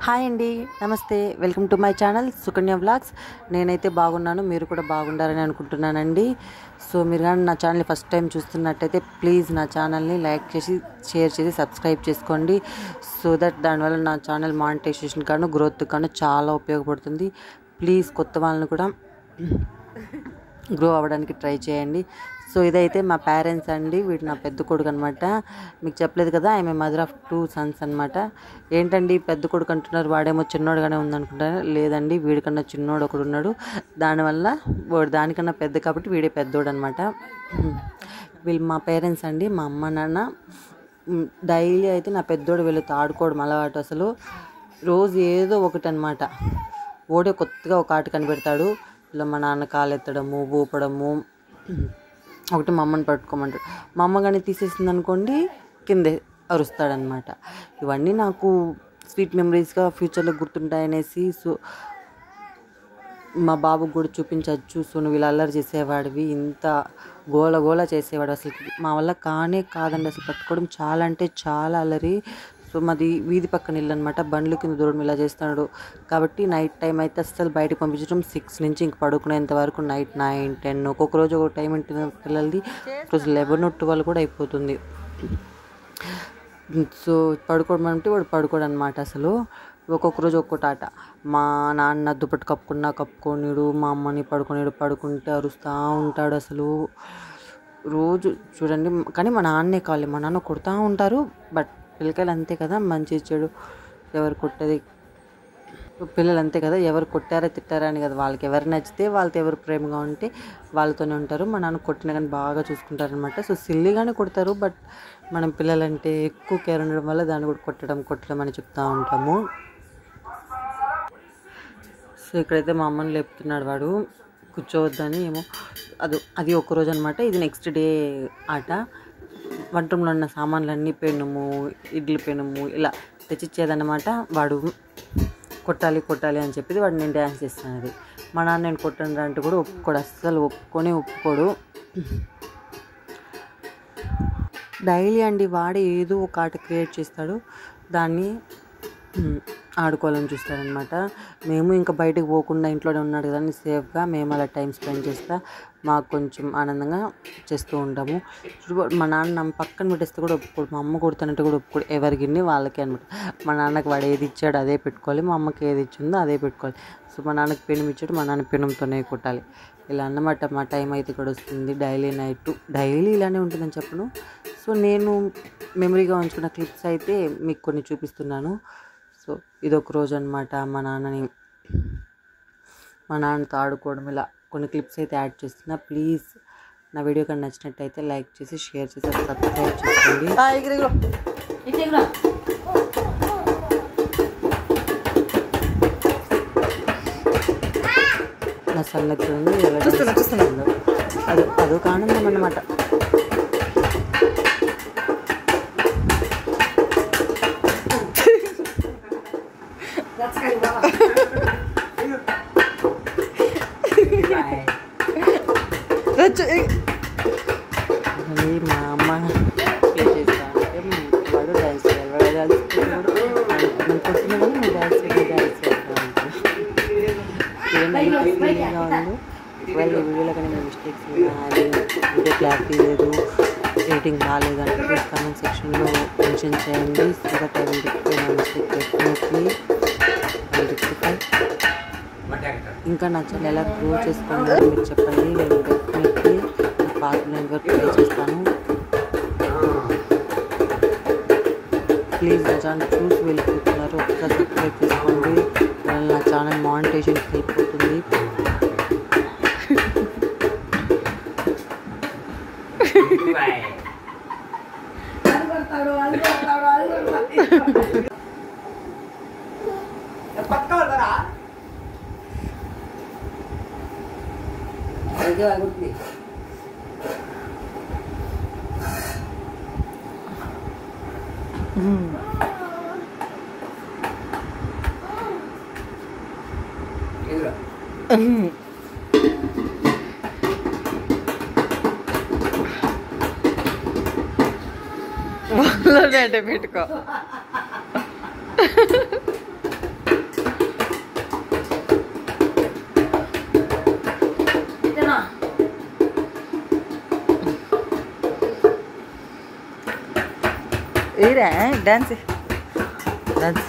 Hi అండి, నమస్తే. Welcome to my channel Sukanya vlogs. నేనైతే బాగున్నాను, మీరు కూడా బాగుండాలని అనుకుంటున్నానండి. సో మీరు కానీ నా ఛానల్ని ఫస్ట్ టైం చూస్తున్నట్టయితే ప్లీజ్ నా ఛానల్ని లైక్ చేసి షేర్ చేసి సబ్స్క్రైబ్ చేసుకోండి. సో దట్ దానివల్ల నా ఛానల్ మానిటైజేషన్ గాను గ్రోత్ గాను చాలా ఉపయోగపడుతుంది. ప్లీజ్ కొత్త వాళ్ళని కూడా గ్రో అవ్వడానికి ట్రై చేయండి. సో ఇదైతే మా పేరెంట్స్ అండి, వీడు నా పెద్ద కొడుకు అనమాట. మీకు చెప్పలేదు కదా, ఐఎమ్ మదర్ ఆఫ్ 2 sons అనమాట. ఏంటండి పెద్ద కొడుకు అంటున్నారు, వాడేమో చిన్నోడుగానే ఉందనుకుంటారు. లేదండి, వీడికన్నా చిన్నోడు ఒకడు ఉన్నాడు. దానివల్ల వాడు దానికన్నా పెద్ద కాబట్టి వీడే పెద్దోడు అనమాట. వీళ్ళు మా పేరెంట్స్ అండి, మా అమ్మ నాన్న. డైలీ అయితే నా పెద్దోడు వీళ్ళతో ఆడుకోవడం అలవాటు. అసలు రోజు ఏదో ఒకటి అనమాట. ఓడే కొత్తగా ఒక ఆట కనిపెడతాడు. ఇలా మా నాన్న కాలు ఎత్తడము, ఊపడము, ఒకటి మా అమ్మని పట్టుకోమంటాడు. మా అమ్మ కానీ తీసేసింది అనుకోండి కిందే అరుస్తాడనమాట. ఇవన్నీ నాకు స్వీట్ మెమరీస్గా ఫ్యూచర్లో గుర్తుంటాయనేసి సో మా బాబుకు కూడా చూపించవచ్చు. సో నువ్వు ఇలా అల్లరి చేసేవాడివి, ఇంత గోల గోల చేసేవాడు, అసలు మా వల్ల కాదండి. అసలు పట్టుకోవడం చాలా అంటే చాలా అల్లరి. సో మాది వీధి పక్కన ఇల్లు అనమాట, బండ్లు కింద దూరం ఇలా చేస్తున్నాడు కాబట్టి నైట్ టైం అయితే అస్సలు బయటకు పంపించడం 6 నుంచి ఇంక పడుకునేంత వరకు నైట్ 9, 10, ఒక్కొక్క రోజు ఒక టైం ఉంటుంది పిల్లలది. రోజు 11, 12 కూడా అయిపోతుంది. సో పడుకోవడం అంటే వాడు పడుకోడు అనమాట. అసలు ఒక్కొక్క రోజు ఒక్కొక్కటి ఆట. మా నాన్న దుప్పటి కప్పుకోనిడు, మా అమ్మని పడుకుంటే అరుస్తూ ఉంటాడు. అసలు రోజు చూడండి. కానీ మా నాన్నే కావాలి, మా నాన్న కొడుతూ ఉంటారు. బట్ పిల్లకాయలు అంతే కదా, మంచి చెడు ఎవరు కొట్టేది, పిల్లలు అంతే కదా, ఎవరు కొట్టారా తిట్టారా అని కదా, వాళ్ళకి ఎవరు నచ్చితే వాళ్ళతో ఎవరు ప్రేమగా ఉంటే వాళ్ళతోనే ఉంటారు. మా నాన్న కొట్టిన కానీ బాగా చూసుకుంటారనమాట. సో సిల్లీగానే కొడతారు, బట్ మనం పిల్లలంటే ఎక్కువ కేర్ ఉండడం వల్ల దాన్ని కూడా కొట్టడం అని చెప్తూ ఉంటాము. సో ఇక్కడైతే మా అమ్మని లేపుతున్నాడు వాడు, కూర్చోవద్దని. ఏమో అది ఒక్కరోజు అనమాట. ఇది నెక్స్ట్ డే ఆట. వంట రూమ్లో ఉన్న సామాన్లన్నీ పెనుము, ఇడ్లీ పెనుము ఇలా తెచ్చిచ్చేదన్నమాట. వాడు కొట్టాలి అని చెప్పేది వాడు నేను డ్యాన్స్ చేస్తున్నది. మా నాన్న నేను కొట్టండి అంటే కూడా ఒప్పుకోడు, అస్సలు ఒప్పుకోడు. డైలీ అండి వాడే ఏదో ఒక ఆట క్రియేట్ చేస్తాడు, దాన్ని ఆడుకోవాలని చూస్తారనమాట. మేము ఇంకా బయటకు పోకుండా ఇంట్లోనే ఉన్నాడు కదా సేఫ్గా మేము అలా టైం స్పెండ్ చేస్తా మాకు కొంచెం ఆనందంగా చేస్తూ ఉంటాము. మా నాన్న పక్కన పెట్టేస్తే కూడా ఒప్పుకోడు, మా అమ్మ కొడుతున్నట్టు కూడా ఒప్పుకోడు. ఎవరికిన్ని వాళ్ళకే అనమాట. మా నాన్నకి వాడు ఏది ఇచ్చాడు అదే పెట్టుకోవాలి, మా అమ్మకి ఏది ఇచ్చిందో అదే పెట్టుకోవాలి. సో మా నాన్నకి పెనం ఇచ్చాడు, మా నాన్న పెనంతోనే కొట్టాలి. ఇలా అన్నమాట. మా టైం అయితే కూడా వస్తుంది డైలీ ఇలానే ఉంటుందని చెప్పను. సో నేను మెమరీగా ఉంచుకున్న క్లిప్స్ అయితే మీకు కొన్ని చూపిస్తున్నాను. సో ఇదొక రోజు అనమాట. మా నాన్నతో ఆడుకోవడం ఇలా కొన్ని క్లిప్స్ అయితే యాడ్ చేస్తున్నా. ప్లీజ్ నా వీడియో కానీ నచ్చినట్టయితే లైక్ చేసి షేర్ చేసి సబ్స్క్రైబ్ చేసుకోండి. నా సన్నతి అదొక ఆనందం అన్నమాట. మా అమ్మ ప్లే చేస్తా అంటే వాడు డ్యాన్స్ చేయాలి, వాడు డ్యాన్స్ నేను కొట్టిన కానీ నువ్వు డ్యాన్స్ చేస్తా ఉంటాను. ఫీలింగ్గా ఉంది. ఒకవేళ ఈ వీడియోలో కానీ మీ మిస్టేక్స్ అది వీడియో క్లారిటీ లేదు, ఎడిటింగ్ బాగాలేదు అంటే ప్లీజ్ కామెంట్ సెక్షన్లో మెన్షన్ చేయండి. So that I will rectify my mistake definitely. ఇంకా నా ఛానల్ ఎలా గ్రో చేసుకోవాలని మీరు చెప్పండి. నేను డెఫినెట్లీ పార్ట్ నెంబర్ ప్లే చేస్తాను. ప్లీజ్ నా ఛానల్ చూసి వెళ్ళిపోతున్నారు, ఒకసారి సబ్స్క్రైబ్ చేసుకోండి. నా ఛానల్ మానిటైజేషన్కి హెల్ప్ అవుతుంది. పెట్టుకో ఏరా డాన్స్ డాన్స్